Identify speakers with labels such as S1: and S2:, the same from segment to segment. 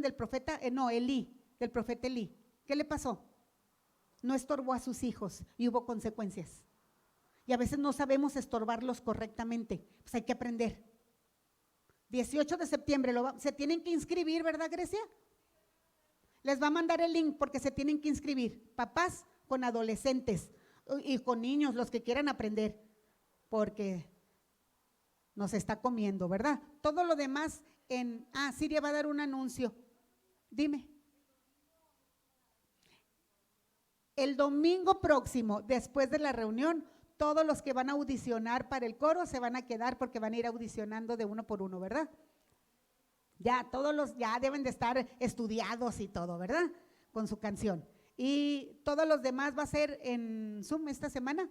S1: del profeta? Elí, del profeta Elí. ¿Qué le pasó? No estorbó a sus hijos y hubo consecuencias. Y a veces no sabemos estorbarlos correctamente, pues hay que aprender. 18 de septiembre, se tienen que inscribir, ¿verdad, Grecia? Les va a mandar el link porque se tienen que inscribir, papás con adolescentes y con niños, los que quieran aprender, porque nos está comiendo, ¿verdad? Todo lo demás Siria va a dar un anuncio. Dime. El domingo próximo, después de la reunión, todos los que van a audicionar para el coro se van a quedar porque van a ir audicionando de uno por uno, ¿verdad? Ya todos ya deben de estar estudiados y todo, ¿verdad? Con su canción. Y todos los demás va a ser en Zoom esta semana,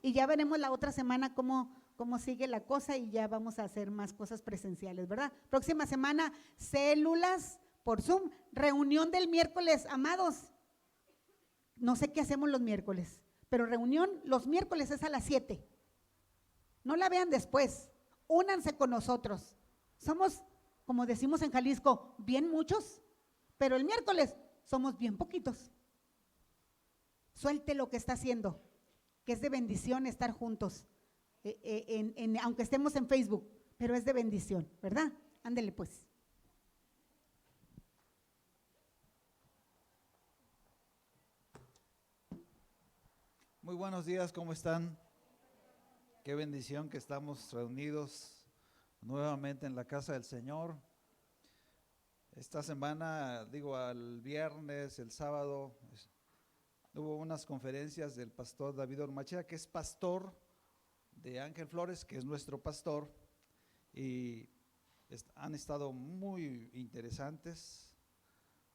S1: y ya veremos la otra semana cómo sigue la cosa y ya vamos a hacer más cosas presenciales, ¿verdad? Próxima semana, células por Zoom, reunión del miércoles, amados. No sé qué hacemos los miércoles, pero reunión los miércoles es a las 7. No la vean después, únanse con nosotros. Somos, como decimos en Jalisco, bien muchos, pero el miércoles somos bien poquitos. Suelte lo que está haciendo, que es de bendición estar juntos, aunque estemos en Facebook, pero es de bendición, ¿verdad? Ándele pues.
S2: Muy buenos días, ¿cómo están? Qué bendición que estamos reunidos nuevamente en la casa del Señor. Esta semana, al viernes, el sábado, hubo unas conferencias del pastor David Ormachea, que es pastor de Ángel Flores, que es nuestro pastor, y han estado muy interesantes,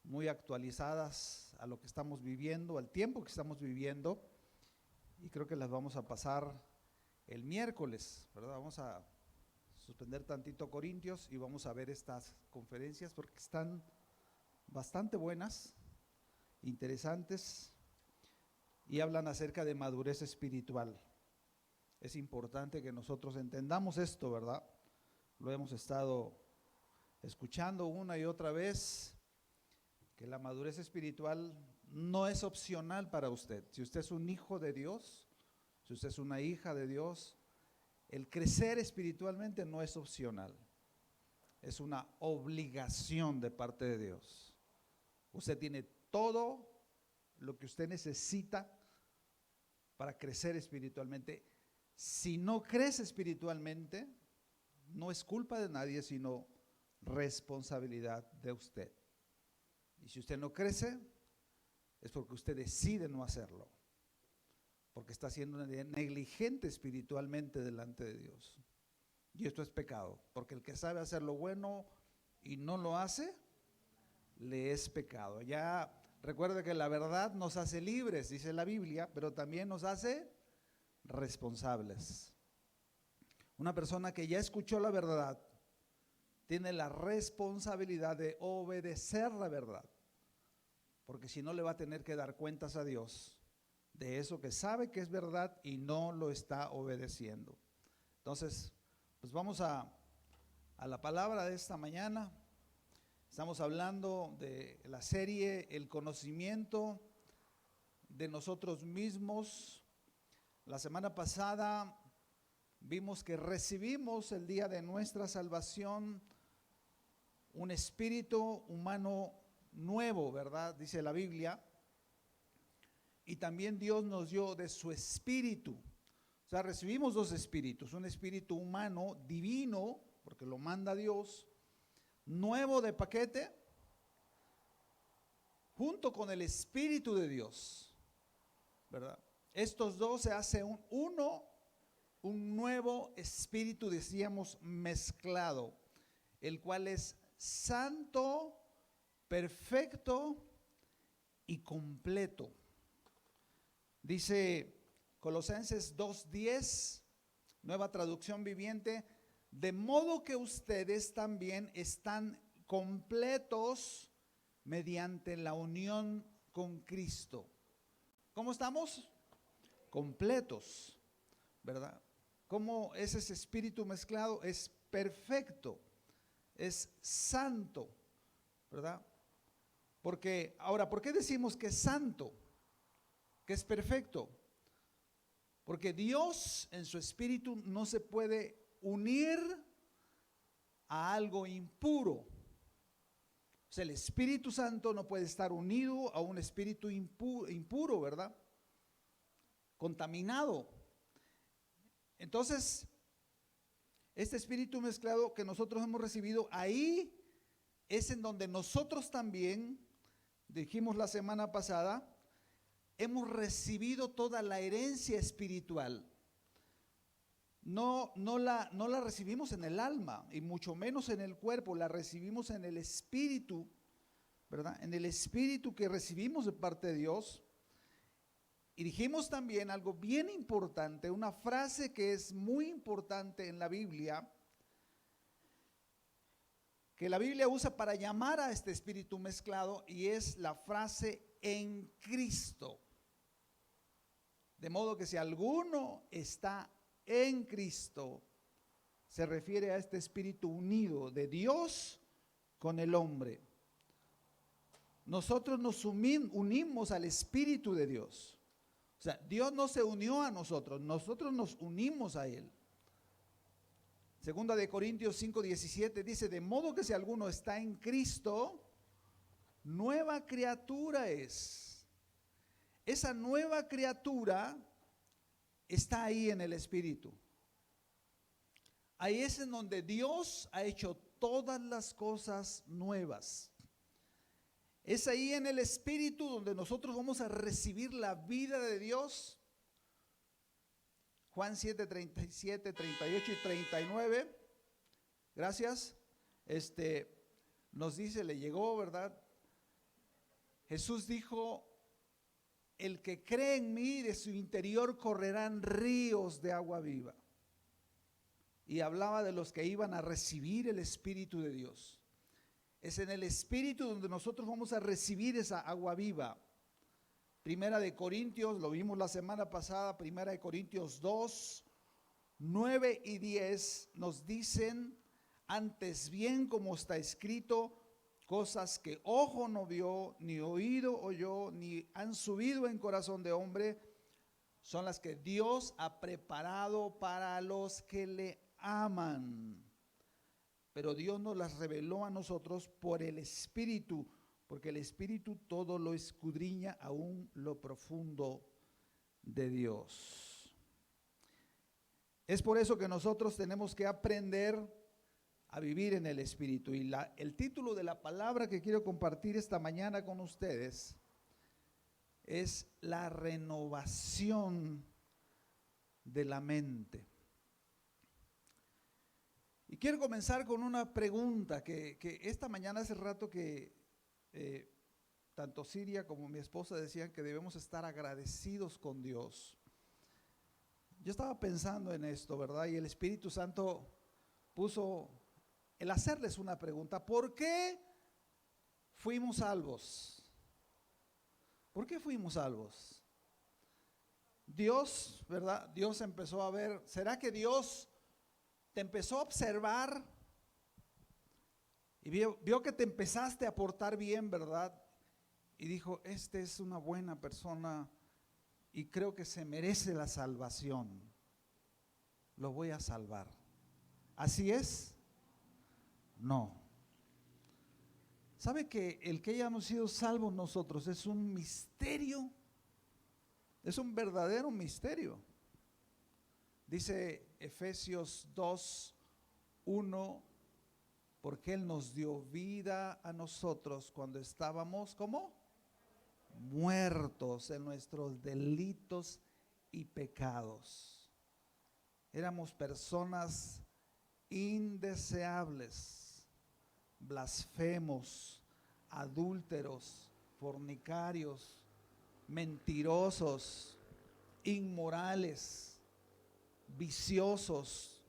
S2: muy actualizadas a lo que estamos viviendo, al tiempo que estamos viviendo, y creo que las vamos a pasar el miércoles, ¿verdad? Vamos a suspender tantito Corintios y vamos a ver estas conferencias porque están bastante buenas, interesantes, y hablan acerca de madurez espiritual. Es importante que nosotros entendamos esto, ¿verdad? Lo hemos estado escuchando una y otra vez, que la madurez espiritual no es opcional para usted. Si usted es un hijo de Dios, si usted es una hija de Dios, el crecer espiritualmente no es opcional, es una obligación de parte de Dios. Usted tiene todo lo que usted necesita para crecer espiritualmente. Si no crece espiritualmente, no es culpa de nadie, sino responsabilidad de usted. Y si usted no crece, es porque usted decide no hacerlo, porque está siendo negligente espiritualmente delante de Dios. Y esto es pecado, porque el que sabe hacer lo bueno y no lo hace, le es pecado. Ya recuerde que la verdad nos hace libres, dice la Biblia, pero también nos hace responsables. Una persona que ya escuchó la verdad tiene la responsabilidad de obedecer la verdad, porque si no le va a tener que dar cuentas a Dios de eso que sabe que es verdad y no lo está obedeciendo. Entonces, pues vamos a la palabra de esta mañana. Estamos hablando de la serie El conocimiento de nosotros mismos. La semana pasada vimos que recibimos el día de nuestra salvación un espíritu humano nuevo, ¿verdad? Dice la Biblia. Y también Dios nos dio de su espíritu. O sea, recibimos dos espíritus, un espíritu humano divino, porque lo manda Dios, nuevo de paquete, junto con el espíritu de Dios, ¿verdad? Estos dos se hace un nuevo espíritu, decíamos, mezclado, el cual es santo, perfecto y completo. Dice Colosenses 2:10, nueva traducción viviente, de modo que ustedes también están completos mediante la unión con Cristo. ¿Cómo estamos? Completos, ¿verdad? ¿Cómo es ese espíritu mezclado? Es perfecto, es santo, ¿verdad? Porque, ahora, ¿por qué decimos que es santo? Que es perfecto. Porque Dios en su espíritu no se puede unir a algo impuro. O sea, el Espíritu Santo no puede estar unido a un espíritu impuro, ¿verdad? Contaminado. Entonces, este espíritu mezclado que nosotros hemos recibido, ahí es en donde nosotros también, dijimos la semana pasada, hemos recibido toda la herencia espiritual. No la recibimos en el alma y mucho menos en el cuerpo, la recibimos en el espíritu, ¿verdad? En el espíritu que recibimos de parte de Dios. Y dijimos también algo bien importante, una frase que es muy importante en la Biblia, que la Biblia usa para llamar a este espíritu mezclado, y es la frase en Cristo. De modo que si alguno está en Cristo, se refiere a este espíritu unido de Dios con el hombre. Nosotros nos unimos al Espíritu de Dios. O sea, Dios no se unió a nosotros, nosotros nos unimos a Él. Segunda de Corintios 5:17 dice, de modo que si alguno está en Cristo, nueva criatura es. Esa nueva criatura está ahí en el Espíritu. Ahí es en donde Dios ha hecho todas las cosas nuevas. Es ahí en el Espíritu donde nosotros vamos a recibir la vida de Dios. Juan 7:37, 38 y 39. Gracias. Nos dice, le llegó, ¿verdad? Jesús dijo, el que cree en mí, de su interior correrán ríos de agua viva. Y hablaba de los que iban a recibir el Espíritu de Dios. Es en el Espíritu donde nosotros vamos a recibir esa agua viva. Primera de Corintios, lo vimos la semana pasada, Primera de Corintios 2, 9 y 10 nos dicen, antes bien como está escrito, cosas que ojo no vio, ni oído oyó, ni han subido en corazón de hombre, son las que Dios ha preparado para los que le aman. Pero Dios nos las reveló a nosotros por el Espíritu, porque el Espíritu todo lo escudriña, aún lo profundo de Dios. Es por eso que nosotros tenemos que aprender a vivir en el Espíritu. Y el título de la palabra que quiero compartir esta mañana con ustedes es la renovación de la mente. Y quiero comenzar con una pregunta que esta mañana hace rato que tanto Siria como mi esposa decían que debemos estar agradecidos con Dios. Yo estaba pensando en esto, ¿verdad? Y el Espíritu Santo puso el hacerles una pregunta. ¿Por qué fuimos salvos? ¿Por qué fuimos salvos? Dios, ¿verdad? Dios empezó a ver, ¿será que Dios te empezó a observar y vio que te empezaste a portar bien, ¿verdad? Y dijo, este es una buena persona y creo que se merece la salvación. Lo voy a salvar. ¿Así es? No. ¿Sabe que el que hayamos sido salvos nosotros es un misterio? Es un verdadero misterio. Dice Efesios 2:1, porque Él nos dio vida a nosotros cuando estábamos, ¿cómo? Muertos en nuestros delitos y pecados. Éramos personas indeseables, blasfemos, adúlteros, fornicarios, mentirosos, inmorales, viciosos.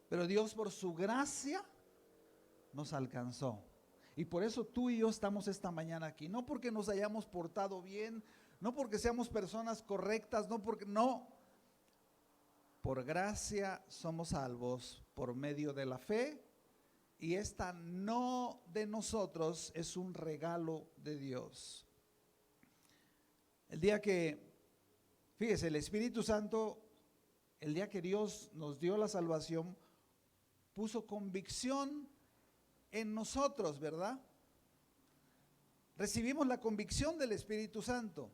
S2: Pero Dios por su gracia nos alcanzó. Y por eso tú y yo estamos esta mañana aquí. No porque nos hayamos portado bien, no porque seamos personas correctas, no. Por gracia somos salvos por medio de la fe y esta no de nosotros, es un regalo de Dios. El día que, fíjese, el Espíritu Santo, el día que Dios nos dio la salvación, puso convicción en nosotros, ¿verdad? Recibimos la convicción del Espíritu Santo.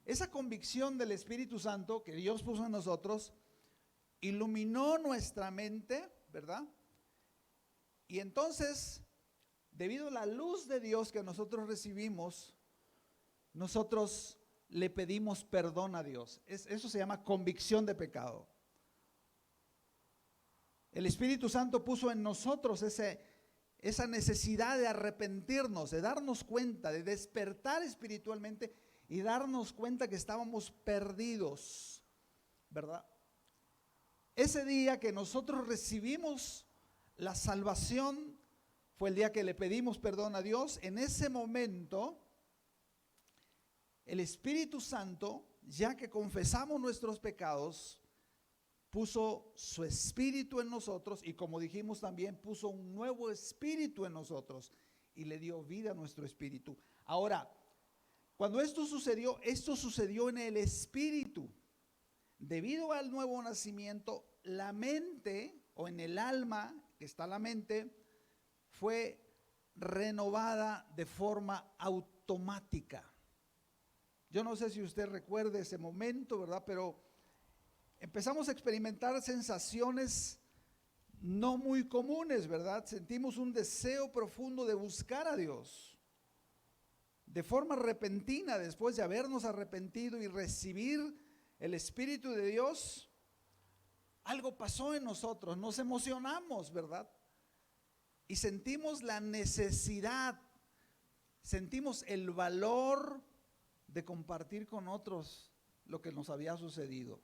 S2: Esa convicción del Espíritu Santo que Dios puso en nosotros iluminó nuestra mente, ¿verdad? Y entonces, debido a la luz de Dios que nosotros recibimos, nosotros le pedimos perdón a Dios. Eso se llama convicción de pecado. El Espíritu Santo puso en nosotros esa necesidad de arrepentirnos, de darnos cuenta, de despertar espiritualmente y darnos cuenta que estábamos perdidos, ¿verdad? Ese día que nosotros recibimos la salvación fue el día que le pedimos perdón a Dios. En ese momento, el Espíritu Santo, ya que confesamos nuestros pecados, puso su espíritu en nosotros y, como dijimos también, puso un nuevo espíritu en nosotros y le dio vida a nuestro espíritu. Ahora, cuando esto sucedió en el espíritu. Debido al nuevo nacimiento, la mente, o en el alma que está la mente, fue renovada de forma automática. Yo no sé si usted recuerde ese momento, ¿verdad? Pero empezamos a experimentar sensaciones no muy comunes, ¿verdad? Sentimos un deseo profundo de buscar a Dios. De forma repentina, después de habernos arrepentido y recibir el Espíritu de Dios, algo pasó en nosotros, nos emocionamos, ¿verdad? Y sentimos la necesidad, sentimos el valor de compartir con otros lo que nos había sucedido.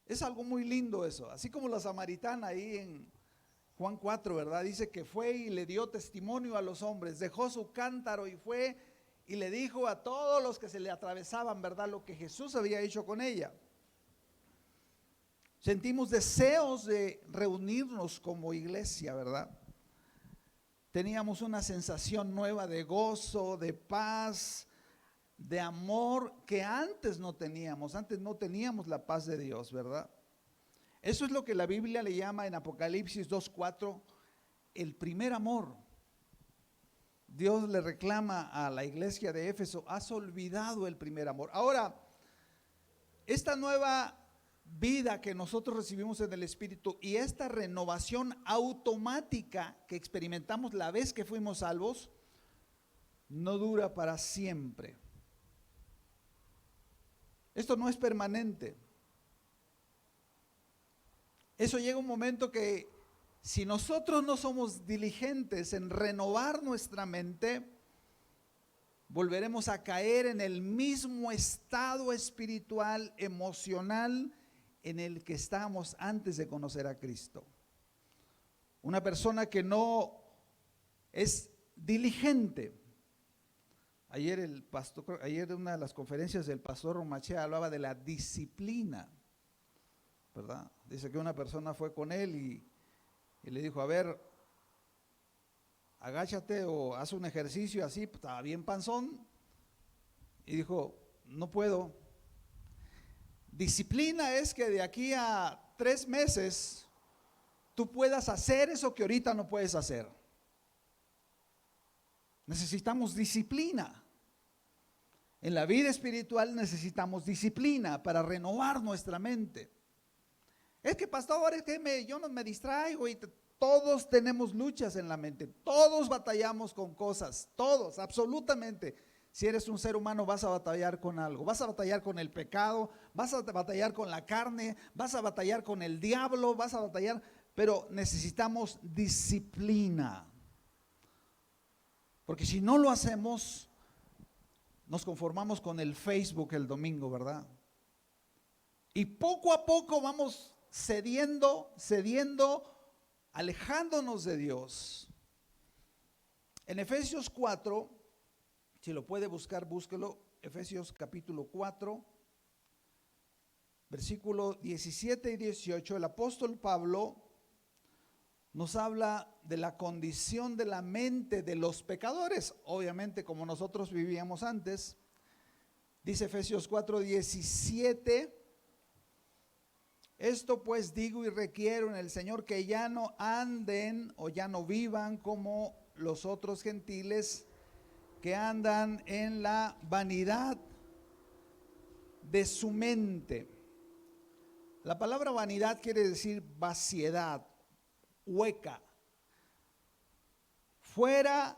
S2: Es algo muy lindo eso, así como la samaritana ahí en Juan 4, ¿verdad? Dice que fue y le dio testimonio a los hombres, dejó su cántaro y fue y le dijo a todos los que se le atravesaban, ¿verdad?, lo que Jesús había hecho con ella. Sentimos deseos de reunirnos como iglesia, ¿verdad? Teníamos una sensación nueva de gozo, de paz, de amor que antes no teníamos. Antes no teníamos la paz de Dios, ¿verdad? Eso es lo que la Biblia le llama en Apocalipsis 2:4 el primer amor. Dios le reclama a la iglesia de Éfeso: has olvidado el primer amor. Ahora, esta nueva vida que nosotros recibimos en el Espíritu y esta renovación automática que experimentamos la vez que fuimos salvos, no dura para siempre. Esto no es permanente. Eso llega un momento que si nosotros no somos diligentes en renovar nuestra mente, volveremos a caer en el mismo estado espiritual, emocional en el que estábamos antes de conocer a Cristo. Una persona que no es diligente. Ayer en una de las conferencias del pastor Romachea hablaba de la disciplina, ¿verdad? Dice que una persona fue con él y le dijo: a ver, agáchate o haz un ejercicio así, estaba bien panzón, y dijo: no puedo. Disciplina es que de aquí a 3 meses tú puedas hacer eso que ahorita no puedes hacer. Necesitamos disciplina. En la vida espiritual necesitamos disciplina para renovar nuestra mente. Es que, pastor, yo no me distraigo. Y todos tenemos luchas en la mente, todos batallamos con cosas, todos, absolutamente. Si eres un ser humano vas a batallar con algo, vas a batallar con el pecado, vas a batallar con la carne, vas a batallar con el diablo, vas a batallar, pero necesitamos disciplina. Porque si no lo hacemos, nos conformamos con el Facebook el domingo, ¿verdad? Y poco a poco vamos cediendo, alejándonos de Dios. En Efesios 4, si lo puede buscar, búsquelo. Efesios capítulo 4, versículo 17 y 18, el apóstol Pablo nos habla de la condición de la mente de los pecadores, obviamente como nosotros vivíamos antes. Dice Efesios 4:17, esto pues digo y requiero en el Señor que ya no anden o ya no vivan como los otros gentiles que andan en la vanidad de su mente. La palabra vanidad quiere decir vaciedad, hueca, fuera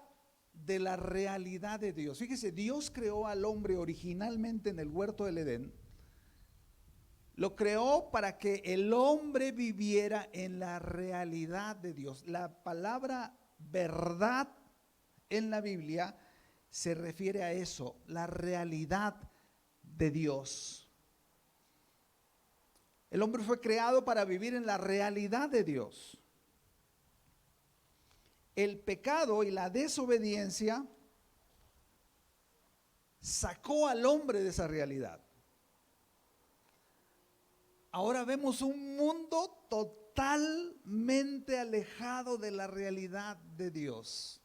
S2: de la realidad de Dios. Fíjese, Dios creó al hombre originalmente en el huerto del Edén. Lo creó para que el hombre viviera en la realidad de Dios. La palabra verdad en la Biblia se refiere a eso, la realidad de Dios. El hombre fue creado para vivir en la realidad de Dios. El pecado y la desobediencia sacó al hombre de esa realidad. Ahora vemos un mundo totalmente alejado de la realidad de Dios.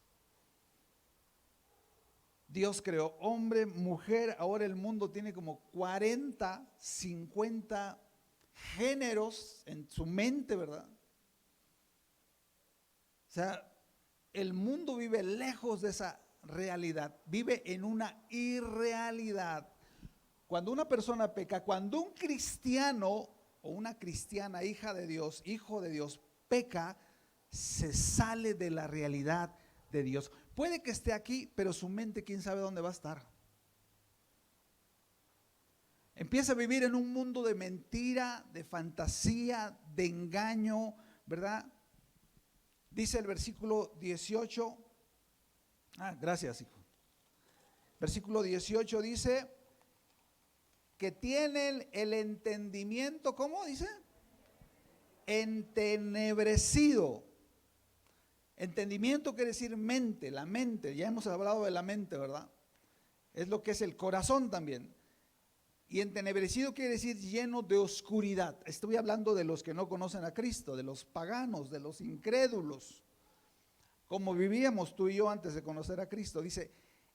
S2: Dios creó hombre, mujer, ahora el mundo tiene como 40, 50 géneros en su mente, ¿verdad? O sea, el mundo vive lejos de esa realidad, vive en una irrealidad. Cuando una persona peca, cuando un cristiano o una cristiana, hija de Dios, hijo de Dios, peca, se sale de la realidad de Dios. Puede que esté aquí, pero su mente, quién sabe dónde va a estar. Empieza a vivir en un mundo de mentira, de fantasía, de engaño, ¿verdad? Dice el versículo 18. Gracias, hijo. Versículo 18 dice que tienen el entendimiento, ¿cómo dice? Entenebrecido. Entendimiento quiere decir mente, la mente. Ya hemos hablado de la mente, ¿verdad? Es lo que es el corazón también. Y entenebrecido quiere decir lleno de oscuridad. Estoy hablando de los que no conocen a Cristo, de los paganos, de los incrédulos. Como vivíamos tú y yo antes de conocer a Cristo. Dice,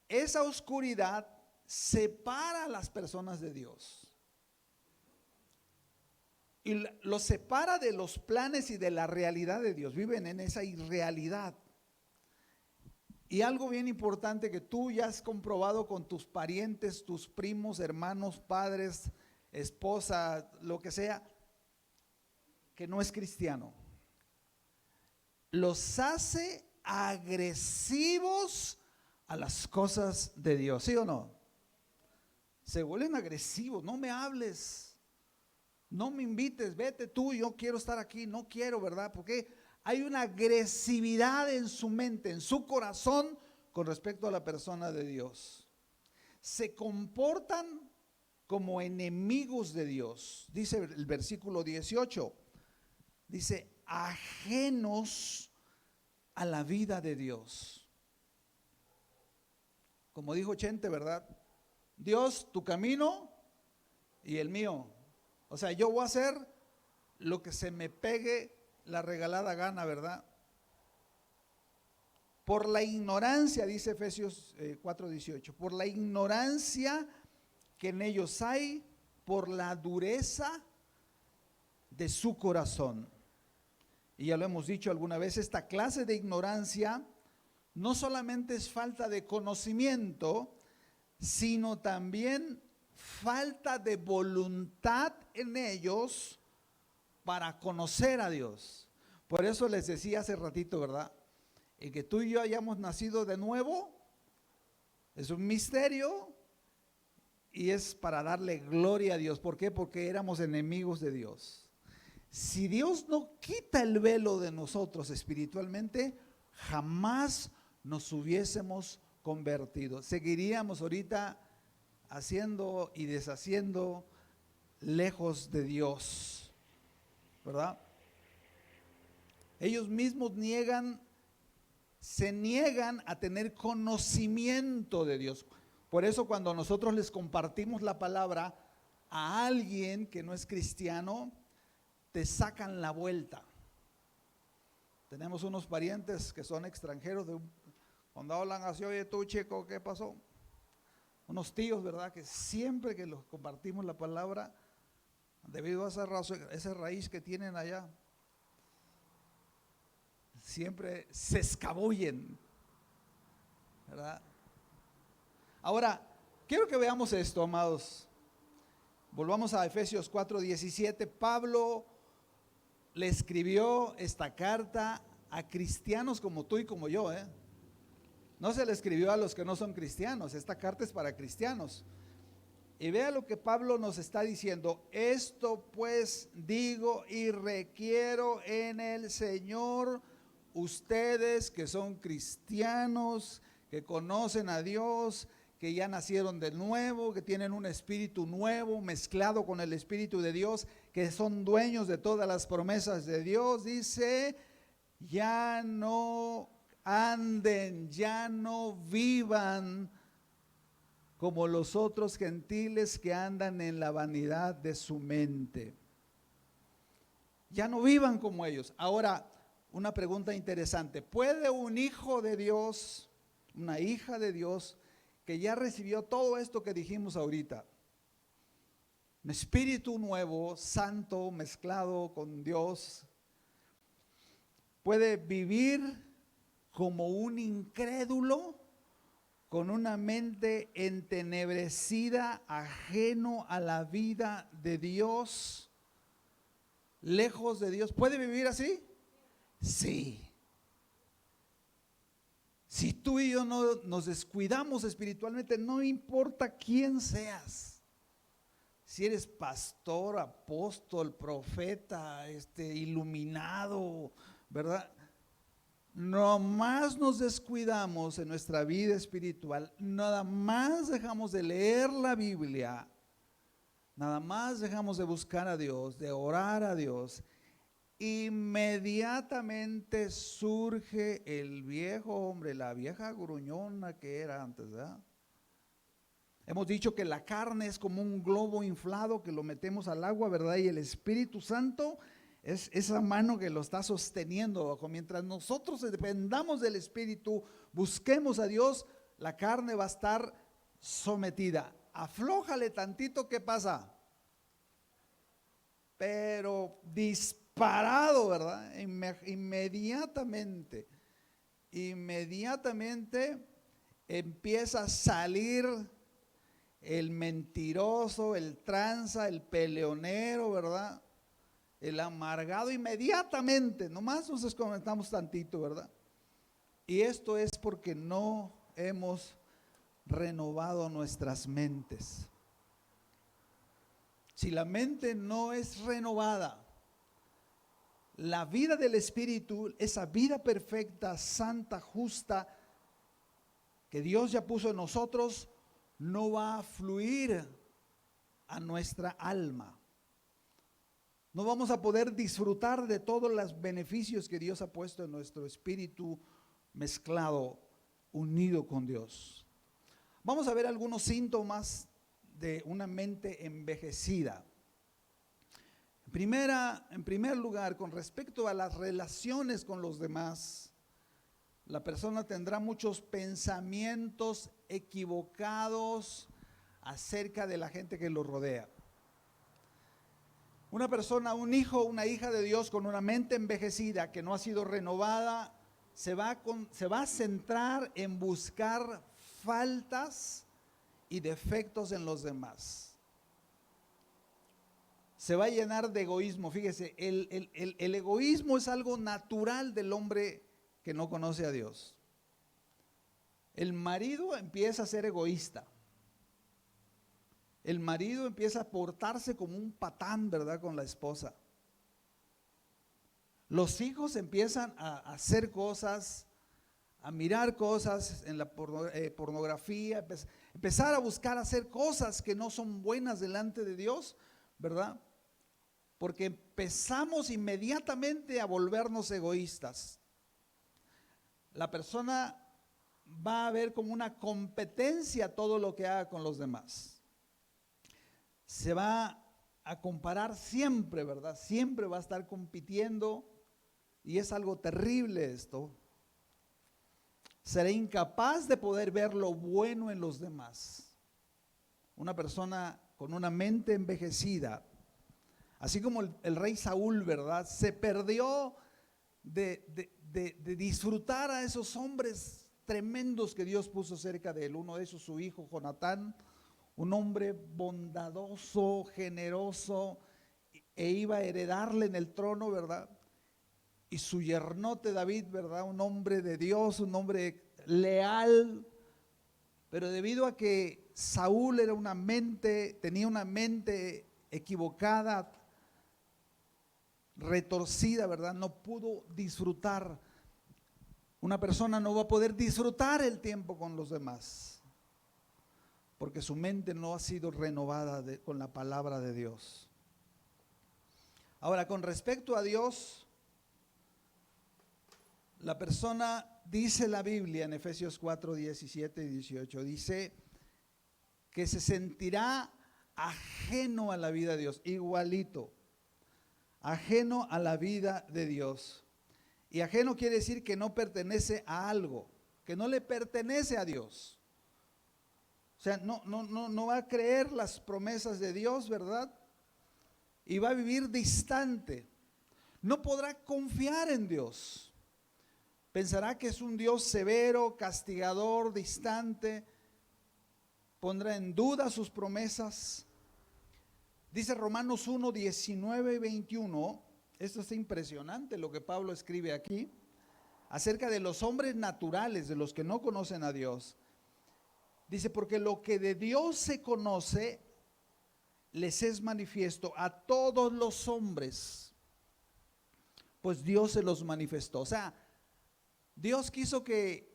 S2: esa oscuridad separa a las personas de Dios. Y los separa de los planes y de la realidad de Dios. Viven en esa irrealidad. Y algo bien importante que tú ya has comprobado con tus parientes, tus primos, hermanos, padres, esposa, lo que sea, que no es cristiano. Los hace agresivos a las cosas de Dios, ¿sí o no? Se vuelven agresivos, no me hables, no me invites, vete tú, yo quiero estar aquí, no quiero, ¿verdad? Porque hay una agresividad en su mente, en su corazón con respecto a la persona de Dios. Se comportan como enemigos de Dios. Dice el versículo 18, dice, ajenos a la vida de Dios. Como dijo Chente, ¿verdad? Dios, tu camino y el mío. O sea, yo voy a hacer lo que se me pegue la regalada gana, ¿verdad? Por la ignorancia, dice Efesios 4:18, por la ignorancia que en ellos hay, por la dureza de su corazón. Y ya lo hemos dicho alguna vez, esta clase de ignorancia no solamente es falta de conocimiento, sino también falta de voluntad en ellos para conocer a Dios. Por eso les decía hace ratito, ¿verdad? El que tú y yo hayamos nacido de nuevo es un misterio y es para darle gloria a Dios. ¿Por qué? Porque éramos enemigos de Dios. Si Dios no quita el velo de nosotros espiritualmente, jamás nos hubiésemos convertido. Seguiríamos ahorita haciendo y deshaciendo lejos de Dios, ¿verdad? Ellos mismos se niegan a tener conocimiento de Dios. Por eso cuando nosotros les compartimos la palabra a alguien que no es cristiano, te sacan la vuelta. Tenemos unos parientes que son extranjeros, cuando hablan así, oye tú chico, ¿qué pasó? Unos tíos, ¿verdad? Que siempre que los compartimos la palabra, debido a esa raíz que tienen allá, siempre se escabullen, ¿verdad? Ahora, quiero que veamos esto, amados. Volvamos a Efesios 4:17. Pablo le escribió esta carta a cristianos como tú y como yo, ¿eh? No se le escribió a los que no son cristianos. Esta carta es para cristianos. Y vea lo que Pablo nos está diciendo. Esto pues digo y requiero en el Señor, ustedes que son cristianos, que conocen a Dios, que ya nacieron de nuevo, que tienen un espíritu nuevo mezclado con el espíritu de Dios, que son dueños de todas las promesas de Dios. Dice, ya no anden, ya no vivan como los otros gentiles que andan en la vanidad de su mente. Ya no vivan como ellos. Ahora, una pregunta interesante. ¿Puede un hijo de Dios, una hija de Dios, que ya recibió todo esto que dijimos ahorita, un espíritu nuevo, santo, mezclado con Dios, puede vivir como un incrédulo, con una mente entenebrecida, ajeno a la vida de Dios, lejos de Dios? ¿Puede vivir así? Sí. Si tú y yo no nos descuidamos espiritualmente, no importa quién seas, si eres pastor, apóstol, profeta, iluminado, ¿verdad? Nomás nos descuidamos en nuestra vida espiritual, nada más dejamos de leer la Biblia, nada más dejamos de buscar a Dios, de orar a Dios, inmediatamente surge el viejo hombre, la vieja gruñona que era antes, ¿verdad? Hemos dicho que la carne es como un globo inflado que lo metemos al agua, ¿verdad? Y el Espíritu Santo es esa mano que lo está sosteniendo. Mientras nosotros dependamos del Espíritu, busquemos a Dios, la carne va a estar sometida. Aflójale tantito, ¿qué pasa? Pero disparado, ¿verdad? Inmediatamente empieza a salir el mentiroso, el tranza, el peleonero, ¿verdad? El amargado, inmediatamente, nomás nos desconectamos tantito, ¿verdad? Y esto es porque no hemos renovado nuestras mentes. Si la mente no es renovada, la vida del Espíritu, esa vida perfecta, santa, justa, que Dios ya puso en nosotros, no va a fluir a nuestra alma. No vamos a poder disfrutar de todos los beneficios que Dios ha puesto en nuestro espíritu mezclado, unido con Dios. Vamos a ver algunos síntomas de una mente envejecida. En primer lugar, con respecto a las relaciones con los demás, la persona tendrá muchos pensamientos equivocados acerca de la gente que lo rodea. Una persona, un hijo, una hija de Dios con una mente envejecida que no ha sido renovada, se va a centrar en buscar faltas y defectos en los demás. Se va a llenar de egoísmo. Fíjese, el egoísmo es algo natural del hombre que no conoce a Dios. El marido empieza a ser egoísta. El marido empieza a portarse como un patán, ¿verdad?, con la esposa. Los hijos empiezan a hacer cosas, a mirar cosas en la pornografía, empezar a buscar hacer cosas que no son buenas delante de Dios, ¿verdad? Porque empezamos inmediatamente a volvernos egoístas. La persona va a ver como una competencia todo lo que haga con los demás. Se va a comparar siempre, ¿verdad? Siempre va a estar compitiendo y es algo terrible esto, será incapaz de poder ver lo bueno en los demás. Una persona con una mente envejecida, así como el rey Saúl, ¿verdad? Se perdió de disfrutar a esos hombres tremendos que Dios puso cerca de él. Uno de esos, su hijo Jonatán, un hombre bondadoso, generoso, e iba a heredarle en el trono, ¿verdad? Y su yernote David, ¿verdad? Un hombre de Dios, un hombre leal, pero debido a que Saúl tenía una mente equivocada, retorcida, ¿verdad? No pudo disfrutar. Una persona no va a poder disfrutar el tiempo con los demás, porque su mente no ha sido renovada con la palabra de Dios. Ahora, con respecto a Dios, la persona, dice la Biblia en Efesios 4, 17 y 18, dice que se sentirá ajeno a la vida de Dios, igualito, ajeno a la vida de Dios. Y ajeno quiere decir que no pertenece a algo, que no le pertenece a Dios. O sea, no va a creer las promesas de Dios, ¿verdad? Y va a vivir distante. No podrá confiar en Dios. Pensará que es un Dios severo, castigador, distante. Pondrá en duda sus promesas. Dice Romanos 1, 19 y 21. Esto es impresionante lo que Pablo escribe aquí acerca de los hombres naturales, de los que no conocen a Dios. Dice, porque lo que de Dios se conoce les es manifiesto a todos los hombres, pues Dios se los manifestó. O sea, Dios quiso que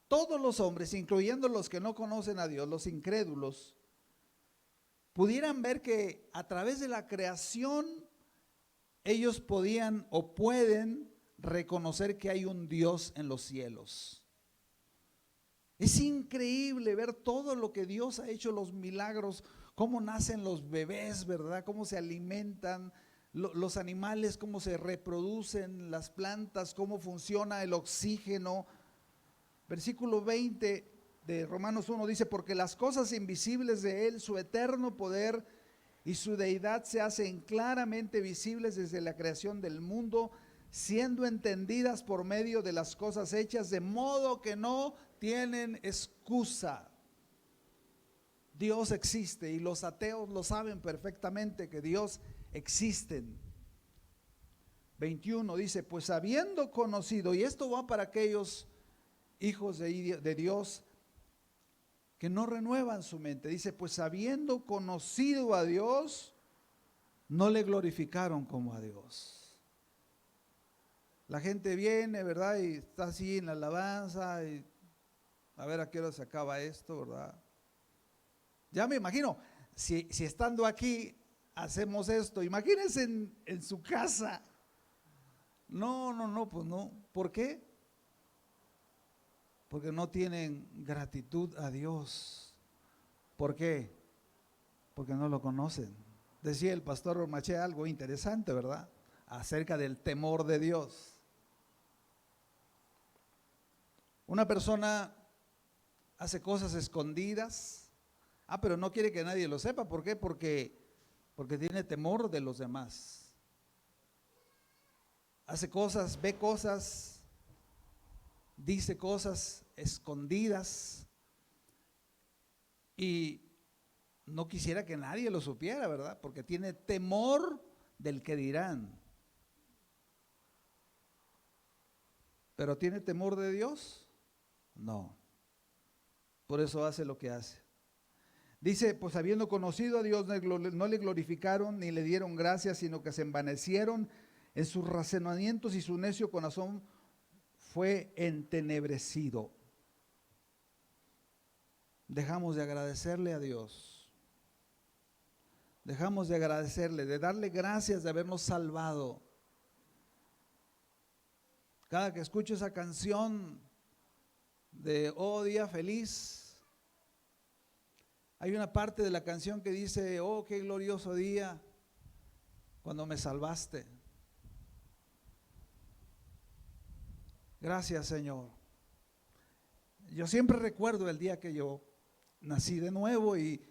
S2: todos los hombres, incluyendo los que no conocen a Dios, los incrédulos, pudieran ver que a través de la creación ellos podían o pueden reconocer que hay un Dios en los cielos. Es increíble ver todo lo que Dios ha hecho, los milagros, cómo nacen los bebés, ¿verdad? Cómo se alimentan los animales, cómo se reproducen las plantas, cómo funciona el oxígeno. Versículo 20 de Romanos 1 dice, porque las cosas invisibles de Él, su eterno poder y su deidad se hacen claramente visibles desde la creación del mundo, siendo entendidas por medio de las cosas hechas, de modo que no tienen excusa. Dios existe y los ateos lo saben perfectamente que Dios existe. 21 dice, pues habiendo conocido, y esto va para aquellos hijos de Dios que no renuevan su mente, dice, pues habiendo conocido a Dios, no le glorificaron como a Dios. La gente viene, ¿verdad? Y está así en la alabanza, y a ver a qué hora se acaba esto, ¿verdad? Ya me imagino, si estando aquí hacemos esto, imagínense en su casa. No, pues no. ¿Por qué? Porque no tienen gratitud a Dios. ¿Por qué? Porque no lo conocen. Decía el pastor Ormache algo interesante, ¿verdad? Acerca del temor de Dios. Una persona hace cosas escondidas. Pero no quiere que nadie lo sepa. ¿Por qué? Porque tiene temor de los demás. Hace cosas, ve cosas, dice cosas escondidas y no quisiera que nadie lo supiera, ¿verdad? Porque tiene temor del que dirán. ¿Pero tiene temor de Dios? No. Por eso hace lo que hace. Dice, pues habiendo conocido a Dios, no le glorificaron ni le dieron gracias, sino que se envanecieron en sus razonamientos y su necio corazón fue entenebrecido. Dejamos de agradecerle a Dios. Dejamos de agradecerle, de darle gracias de habernos salvado. Cada que escucho esa canción de Oh Día Feliz, hay una parte de la canción que dice, oh, qué glorioso día cuando me salvaste. Gracias, Señor. Yo siempre recuerdo el día que yo nací de nuevo y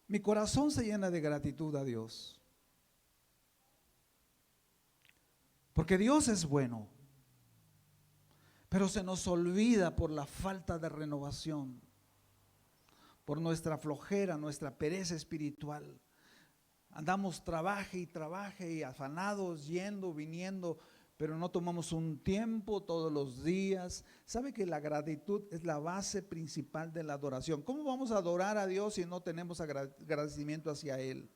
S2: mi corazón se llena de gratitud a Dios. Porque Dios es bueno, pero se nos olvida por la falta de renovación, por nuestra flojera, nuestra pereza espiritual. Andamos trabaje y afanados, yendo, viniendo, pero no tomamos un tiempo todos los días. ¿Sabe que la gratitud es la base principal de la adoración? ¿Cómo vamos a adorar a Dios si no tenemos agradecimiento hacia Él?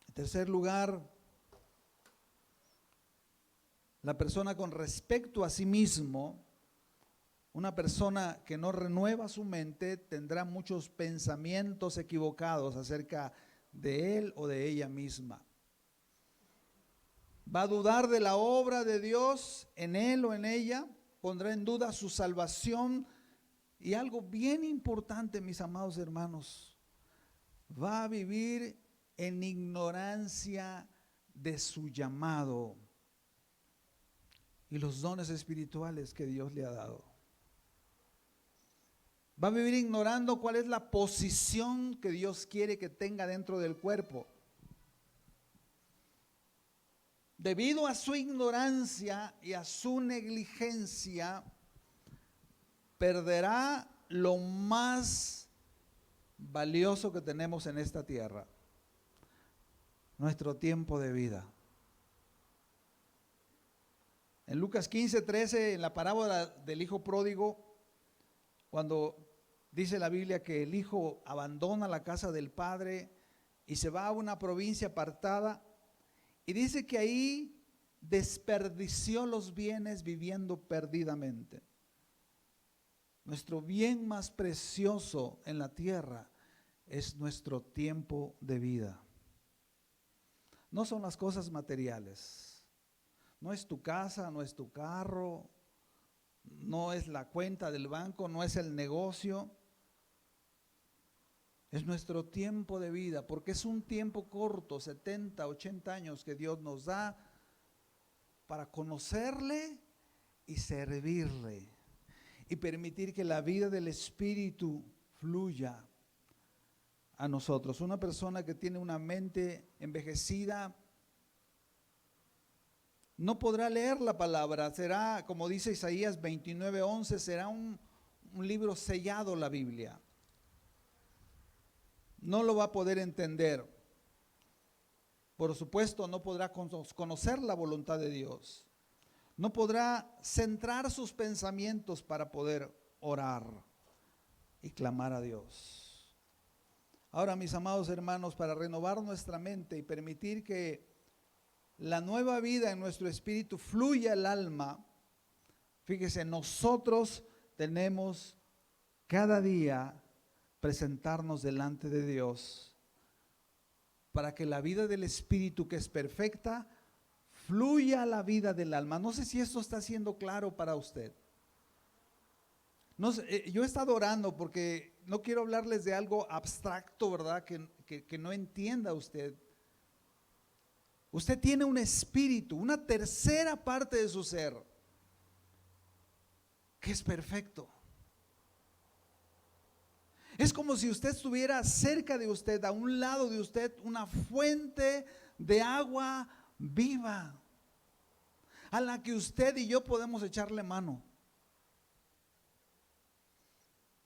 S2: En tercer lugar, la persona con respecto a sí mismo, una persona que no renueva su mente, tendrá muchos pensamientos equivocados acerca de él o de ella misma. Va a dudar de la obra de Dios en él o en ella, pondrá en duda su salvación y algo bien importante, mis amados hermanos, va a vivir en ignorancia de su llamado y los dones espirituales que Dios le ha dado. Va a vivir ignorando cuál es la posición que Dios quiere que tenga dentro del cuerpo. Debido a su ignorancia y a su negligencia, perderá lo más valioso que tenemos en esta tierra: nuestro tiempo de vida. En Lucas 15:13, en la parábola del hijo pródigo, cuando dice la Biblia que el hijo abandona la casa del padre y se va a una provincia apartada, y dice que ahí desperdició los bienes viviendo perdidamente. Nuestro bien más precioso en la tierra es nuestro tiempo de vida. No son las cosas materiales. No es tu casa, no es tu carro, no es la cuenta del banco, no es el negocio. Es nuestro tiempo de vida, porque es un tiempo corto, 70, 80 años que Dios nos da para conocerle y servirle y permitir que la vida del Espíritu fluya a nosotros. Una persona que tiene una mente envejecida no podrá leer la palabra, será, como dice Isaías 29:11, será un libro sellado la Biblia. No lo va a poder entender. Por supuesto, no podrá conocer la voluntad de Dios. No podrá centrar sus pensamientos para poder orar y clamar a Dios. Ahora, mis amados hermanos, para renovar nuestra mente y permitir que la nueva vida en nuestro espíritu fluya al alma, fíjese, nosotros tenemos cada día presentarnos delante de Dios para que la vida del espíritu, que es perfecta, fluya a la vida del alma. No sé si esto está siendo claro para usted. No sé, yo he estado orando porque no quiero hablarles de algo abstracto, ¿verdad? Que no entienda usted. Usted tiene un espíritu, una tercera parte de su ser, que es perfecto. Es como si usted estuviera cerca de usted, a un lado de usted, una fuente de agua viva, a la que usted y yo podemos echarle mano.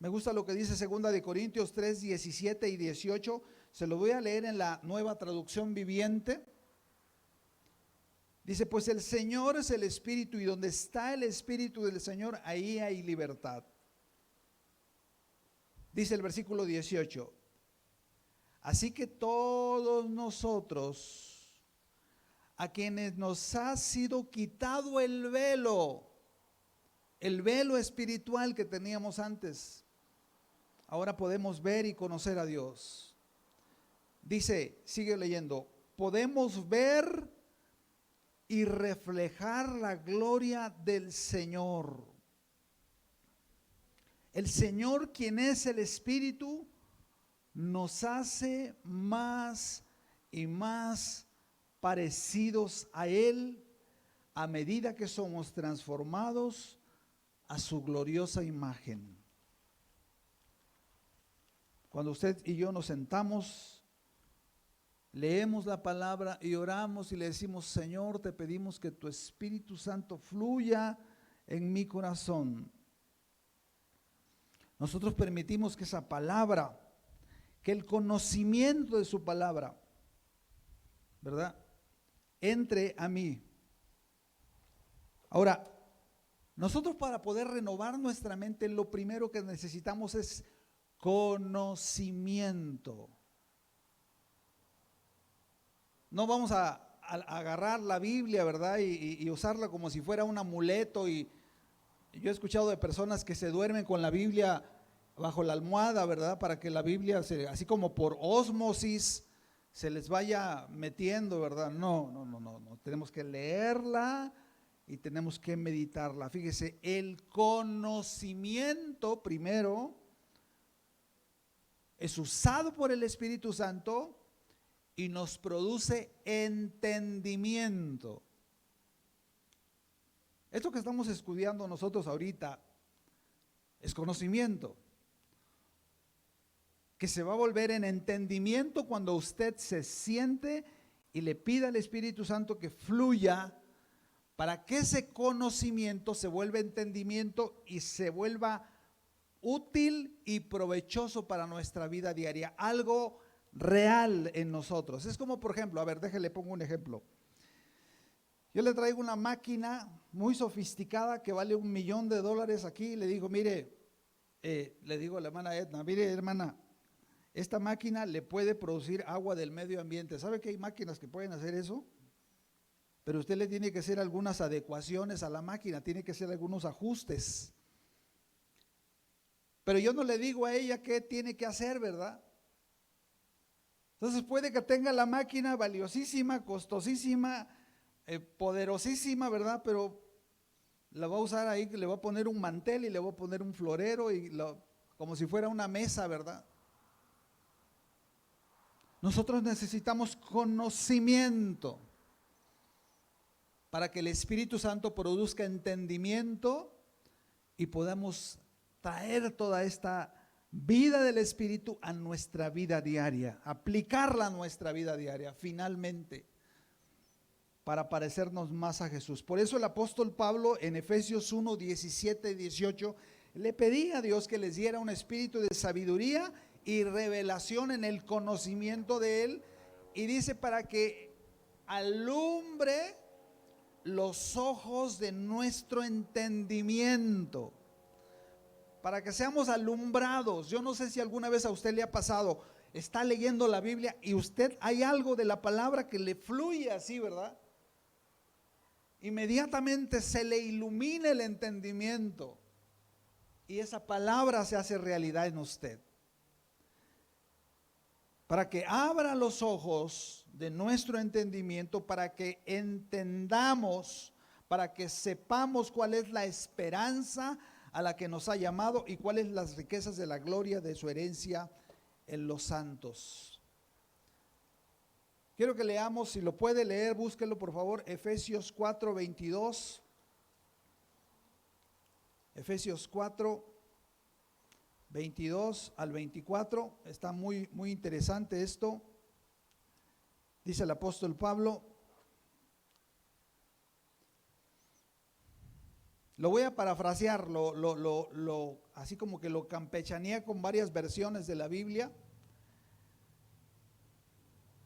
S2: Me gusta lo que dice 2 de Corintios 3, 17 y 18. Se lo voy a leer en la Nueva Traducción Viviente. Dice, pues el Señor es el Espíritu, y donde está el Espíritu del Señor, ahí hay libertad. Dice el versículo 18, así que todos nosotros, a quienes nos ha sido quitado el velo espiritual que teníamos antes, ahora podemos ver y conocer a Dios. Dice, sigue leyendo, podemos ver y reflejar la gloria del Señor. El Señor, quien es el Espíritu, nos hace más y más parecidos a Él a medida que somos transformados a su gloriosa imagen. Cuando usted y yo nos sentamos, leemos la palabra y oramos y le decimos: Señor, te pedimos que tu Espíritu Santo fluya en mi corazón. Nosotros permitimos que esa palabra, que el conocimiento de su palabra, ¿verdad?, entre a mí. Ahora, nosotros para poder renovar nuestra mente, lo primero que necesitamos es conocimiento. No vamos a agarrar la Biblia, ¿verdad?, y usarla como si fuera un amuleto. Y yo he escuchado de personas que se duermen con la Biblia bajo la almohada, ¿verdad?, para que la Biblia, así como por ósmosis, se les vaya metiendo, ¿verdad? No. Tenemos que leerla y tenemos que meditarla. Fíjese, el conocimiento primero es usado por el Espíritu Santo y nos produce entendimiento. Esto que estamos estudiando nosotros ahorita es conocimiento, que se va a volver en entendimiento cuando usted se siente y le pida al Espíritu Santo que fluya para que ese conocimiento se vuelva entendimiento y se vuelva útil y provechoso para nuestra vida diaria, algo real en nosotros. Es como, por ejemplo, a ver, déjele pongo un ejemplo. Yo le traigo una máquina muy sofisticada que vale $1,000,000 aquí y le digo: mire, le digo a la hermana Edna: mire, hermana, esta máquina le puede producir agua del medio ambiente. ¿Sabe que hay máquinas que pueden hacer eso? Pero usted le tiene que hacer algunas adecuaciones a la máquina, tiene que hacer algunos ajustes. Pero yo no le digo a ella qué tiene que hacer, ¿verdad? Entonces puede que tenga la máquina valiosísima, costosísima, poderosísima, ¿verdad? Pero la va a usar ahí, le va a poner un mantel y le va a poner un florero como si fuera una mesa, ¿verdad? Nosotros necesitamos conocimiento para que el Espíritu Santo produzca entendimiento y podamos traer toda esta vida del Espíritu a nuestra vida diaria, aplicarla a nuestra vida diaria, finalmente, para parecernos más a Jesús. Por eso el apóstol Pablo en Efesios 1, 17 y 18 le pedía a Dios que les diera un espíritu de sabiduría y revelación en el conocimiento de Él, y dice: para que alumbre los ojos de nuestro entendimiento, para que seamos alumbrados. Yo no sé si alguna vez a usted le ha pasado, está leyendo la Biblia y usted hay algo de la palabra que le fluye así, ¿verdad? Inmediatamente se le ilumina el entendimiento y esa palabra se hace realidad en usted. Para que abra los ojos de nuestro entendimiento, para que entendamos, para que sepamos cuál es la esperanza a la que nos ha llamado y cuáles las riquezas de la gloria de su herencia en los santos. Quiero que leamos, si lo puede leer, búsquelo por favor, Efesios 4, 22. Efesios 4, 22 al 24, está muy interesante esto. Dice el apóstol Pablo, lo voy a parafrasear, así como que lo campechaneé con varias versiones de la Biblia.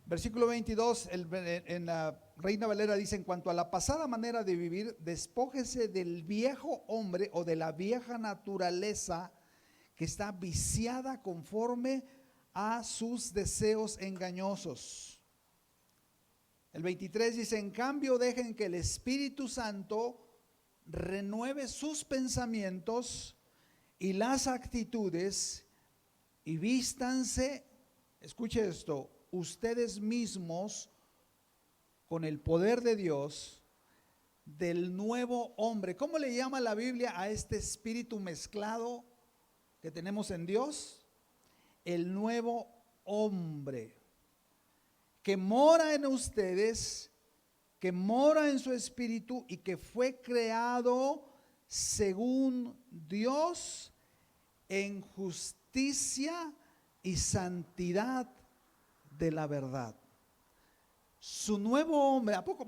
S2: Versículo 22, en la Reina Valera dice: en cuanto a la pasada manera de vivir, despójese del viejo hombre o de la vieja naturaleza que está viciada conforme a sus deseos engañosos. El 23 dice: en cambio dejen que el Espíritu Santo renueve sus pensamientos y las actitudes y vístanse, escuche esto, ustedes mismos con el poder de Dios del nuevo hombre. ¿Cómo le llama la Biblia a este espíritu mezclado que tenemos en Dios? El nuevo hombre que mora en ustedes que mora en su espíritu y que fue creado según Dios en justicia y santidad de la verdad. Su nuevo hombre, ¿a poco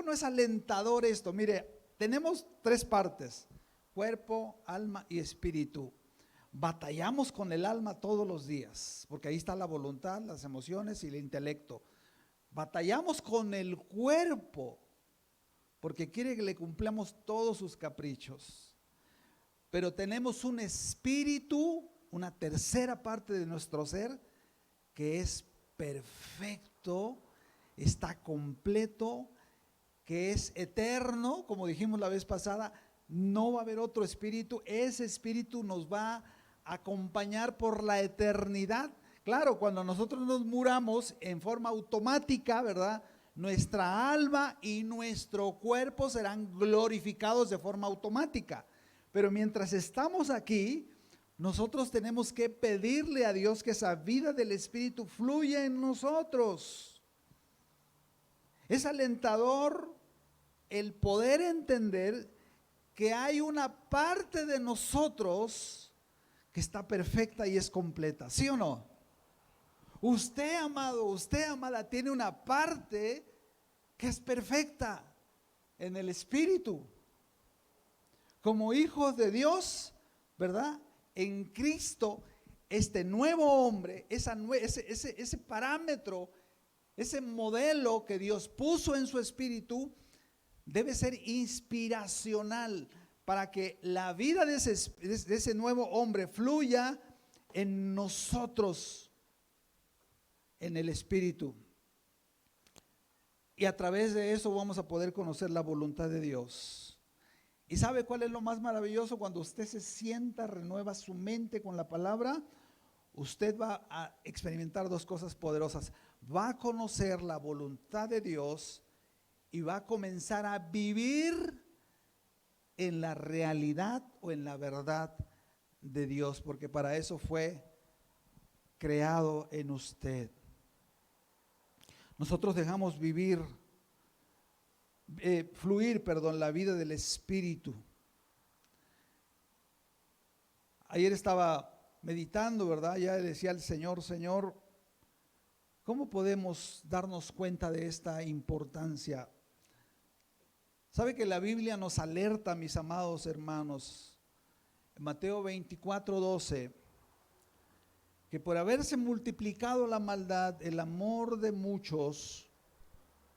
S2: no es alentador esto? Mire, tenemos tres partes: cuerpo, alma y espíritu. Batallamos con el alma todos los días, porque ahí está la voluntad, las emociones y el intelecto. Batallamos con el cuerpo, porque quiere que le cumplamos todos sus caprichos. Pero tenemos un espíritu, una tercera parte de nuestro ser, que es perfecto, está completo, que es eterno, como dijimos la vez pasada. No va a haber otro espíritu. Ese espíritu nos va a acompañar por la eternidad. Claro, cuando nosotros nos muramos en forma automática, ¿verdad?, nuestra alma y nuestro cuerpo serán glorificados de forma automática. Pero mientras estamos aquí, nosotros tenemos que pedirle a Dios que esa vida del Espíritu fluya en nosotros. Es alentador el poder entender que hay una parte de nosotros que está perfecta y es completa, ¿sí o no? Usted, amado, usted, amada, tiene una parte que es perfecta en el Espíritu. Como hijos de Dios, ¿verdad?, en Cristo, este nuevo hombre, ese parámetro, ese modelo que Dios puso en su espíritu, debe ser inspiracional para que la vida de ese nuevo hombre fluya en nosotros, en el espíritu. Y a través de eso vamos a poder conocer la voluntad de Dios. ¿Y sabe cuál es lo más maravilloso? Cuando usted se sienta, renueva su mente con la palabra, usted va a experimentar dos cosas poderosas. Va a conocer la voluntad de Dios y va a comenzar a vivir en la realidad o en la verdad de Dios, porque para eso fue creado en usted. Nosotros dejamos fluir la vida del Espíritu. Ayer estaba meditando, ¿verdad? Ya decía al Señor, Señor, ¿cómo podemos darnos cuenta de esta importancia? ¿Sabe que la Biblia nos alerta, mis amados hermanos, en Mateo 24:12, que por haberse multiplicado la maldad, el amor de muchos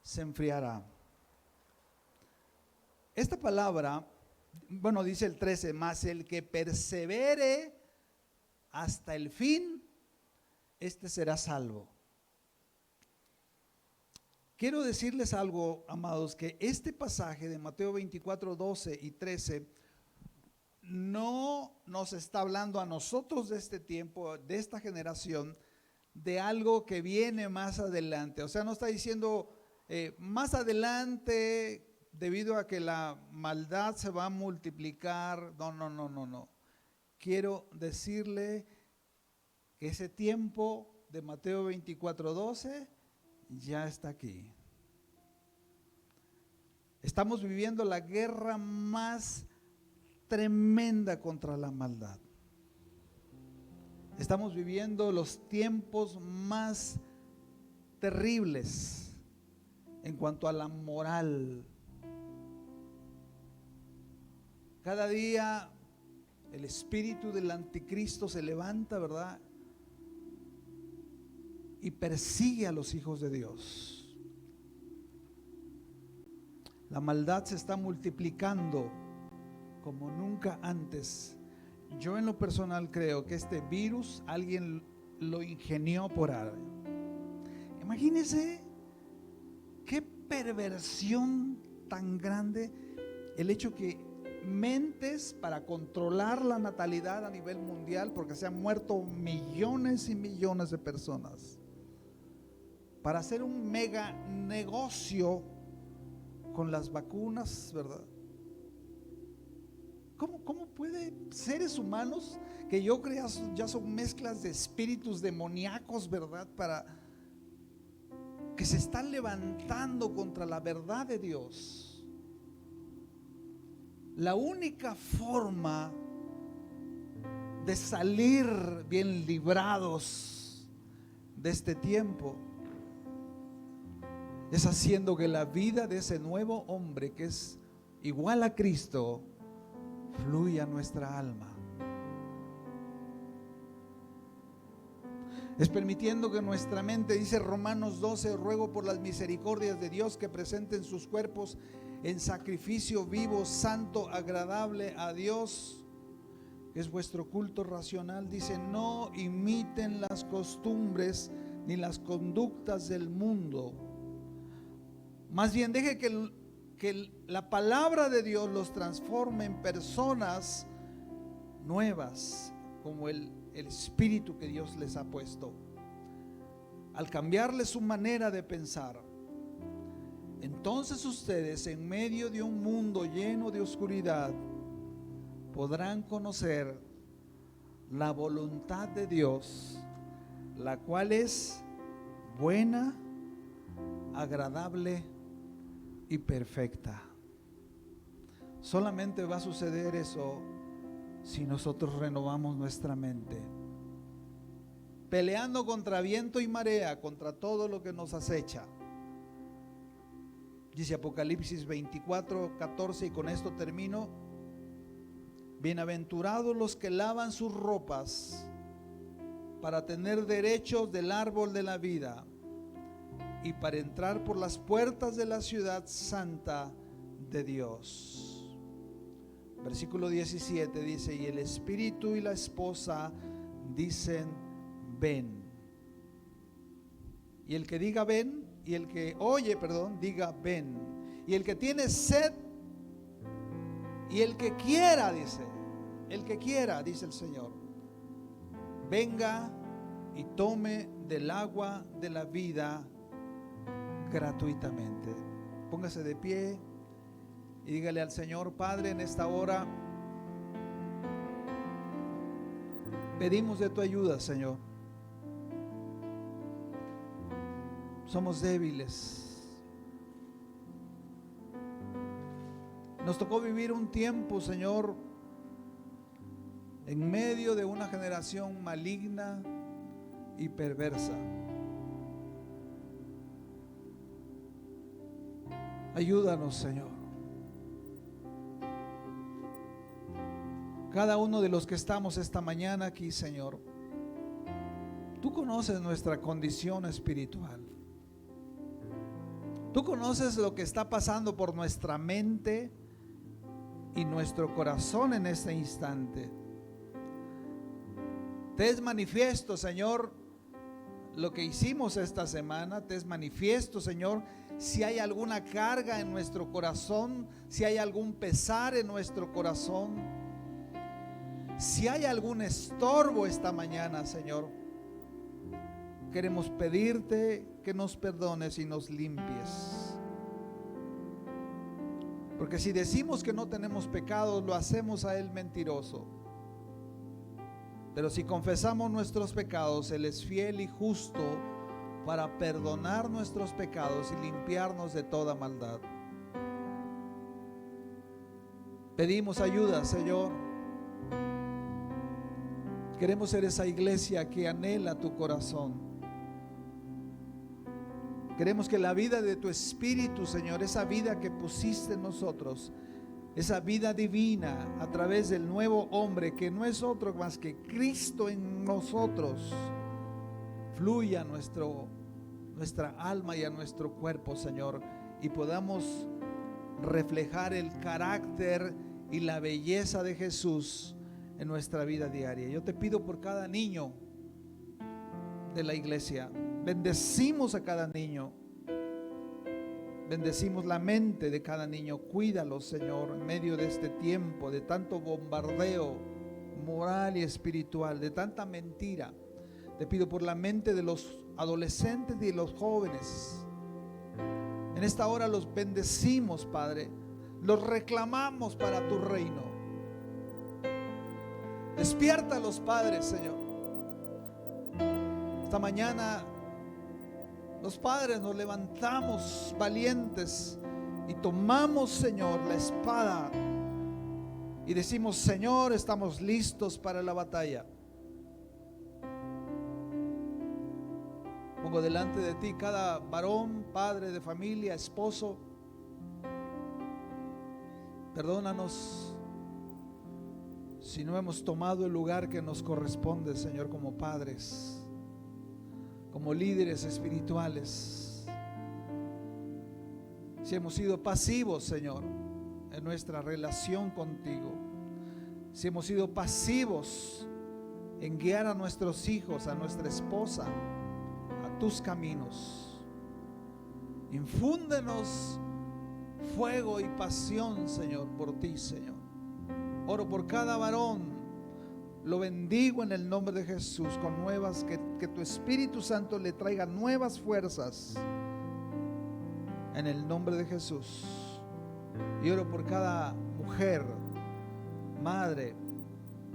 S2: se enfriará? Esta palabra, dice el 13, más el que persevere hasta el fin, este será salvo. Quiero decirles algo, amados, que este pasaje de Mateo 24:12 y 13 no nos está hablando a nosotros de este tiempo, de esta generación, de algo que viene más adelante. O sea, no está diciendo más adelante, debido a que la maldad se va a multiplicar. No. Quiero decirle que ese tiempo de Mateo 24:12 ya está aquí. Estamos viviendo la guerra más tremenda contra la maldad. Estamos viviendo los tiempos más terribles en cuanto a la moral. Cada día el espíritu del anticristo se levanta, ¿verdad?, y persigue a los hijos de Dios. La maldad se está multiplicando como nunca antes. Yo en lo personal creo que este virus alguien lo ingenió por algo. Imagínense qué perversión tan grande el hecho que mentes para controlar la natalidad a nivel mundial, porque se han muerto millones y millones de personas, para hacer un mega negocio con las vacunas, ¿verdad? ¿Cómo puede seres humanos que yo creo ya son mezclas de espíritus demoníacos, ¿verdad?, para que se están levantando contra la verdad de Dios, la única forma de salir bien librados de este tiempo es haciendo que la vida de ese nuevo hombre que es igual a Cristo fluya a nuestra alma. Es permitiendo que nuestra mente, dice Romanos 12, ruego por las misericordias de Dios que presenten sus cuerpos en sacrificio vivo, santo, agradable a Dios, que es vuestro culto racional. Dice, no imiten las costumbres ni las conductas del mundo. Más bien deje que la palabra de Dios los transforme en personas nuevas, como el espíritu que Dios les ha puesto. Al cambiarle su manera de pensar, entonces ustedes, en medio de un mundo lleno de oscuridad, podrán conocer la voluntad de Dios, la cual es buena, agradable y perfecta. Solamente va a suceder eso si nosotros renovamos nuestra mente, peleando contra viento y marea, contra todo lo que nos acecha. Dice Apocalipsis 24:14, y con esto termino: bienaventurados los que lavan sus ropas para tener derechos del árbol de la vida y para entrar por las puertas de la ciudad santa de Dios. Versículo 17 dice, y el espíritu y la esposa dicen, ven. Y el que diga ven, y el que oye, diga ven. Y el que tiene sed, y el que quiera, dice el Señor, venga y tome del agua de la vida gratuitamente. Póngase de pie y dígale al Señor: Padre, en esta hora pedimos de tu ayuda, Señor. Somos débiles. Nos tocó vivir un tiempo, Señor, en medio de una generación maligna y perversa. Ayúdanos, Señor. Cada uno de los que estamos esta mañana aquí, Señor, tú conoces nuestra condición espiritual. Tú conoces lo que está pasando por nuestra mente y nuestro corazón en este instante. Te es manifiesto, Señor, lo que hicimos esta semana. Te es manifiesto, Señor, si hay alguna carga en nuestro corazón, si hay algún pesar en nuestro corazón, si hay algún estorbo esta mañana, Señor. Queremos pedirte que nos perdones y nos limpies. Porque si decimos que no tenemos pecados, lo hacemos a Él mentiroso. Pero si confesamos nuestros pecados, Él es fiel y justo para perdonar nuestros pecados y limpiarnos de toda maldad. Pedimos ayuda, Señor. Queremos ser esa iglesia que anhela tu corazón. Queremos que la vida de tu Espíritu, Señor, esa vida que pusiste en nosotros, esa vida divina a través del nuevo hombre, que no es otro más que Cristo en nosotros, fluya a nuestra alma y a nuestro cuerpo, Señor, y podamos reflejar el carácter y la belleza de Jesús en nuestra vida diaria. Yo te pido por cada niño de la iglesia. Bendecimos a cada niño. Bendecimos la mente de cada niño. Cuídalos, Señor, en medio de este tiempo de tanto bombardeo moral y espiritual, de tanta mentira. Te pido por la mente de los adolescentes y de los jóvenes. En esta hora los bendecimos, Padre. Los reclamamos para tu reino. Despierta a los padres, Señor. Esta mañana Los padres nos levantamos valientes y tomamos, Señor, la espada y decimos: Señor, estamos listos para la batalla. Pongo delante de ti cada varón, padre de familia, esposo. Perdónanos si no hemos tomado el lugar que nos corresponde, Señor, como padres, como líderes espirituales. Si hemos sido pasivos, Señor, en nuestra relación contigo. Si hemos sido pasivos en guiar a nuestros hijos, a nuestra esposa, a tus caminos. Infúndenos fuego y pasión, Señor, por ti, Señor. Oro por cada varón, lo bendigo en el nombre de Jesús con nuevas, que tu Espíritu Santo le traiga nuevas fuerzas en el nombre de Jesús. Y oro por cada mujer, madre,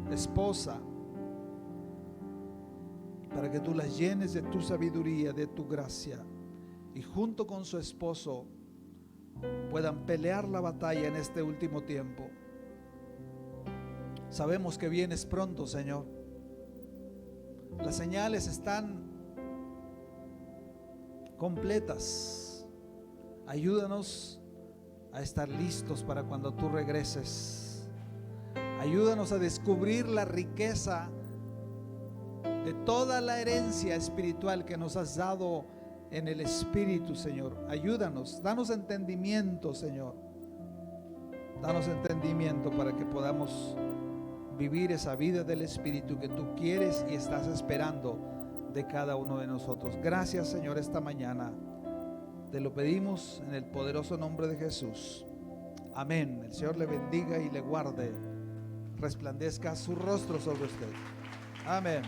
S2: esposa, para que tú las llenes de tu sabiduría, de tu gracia, y junto con su esposo puedan pelear la batalla en este último tiempo. Sabemos que vienes pronto, Señor. Las señales están completas. Ayúdanos a estar listos para cuando tú regreses. Ayúdanos a descubrir la riqueza de toda la herencia espiritual que nos has dado en el Espíritu, Señor. Ayúdanos, danos entendimiento, Señor. Danos entendimiento para que podamos vivir esa vida del Espíritu que tú quieres y estás esperando de cada uno de nosotros. Gracias, Señor, esta mañana. Te lo pedimos en el poderoso nombre de Jesús. Amén. El Señor le bendiga y le guarde. Resplandezca su rostro sobre usted. Amén.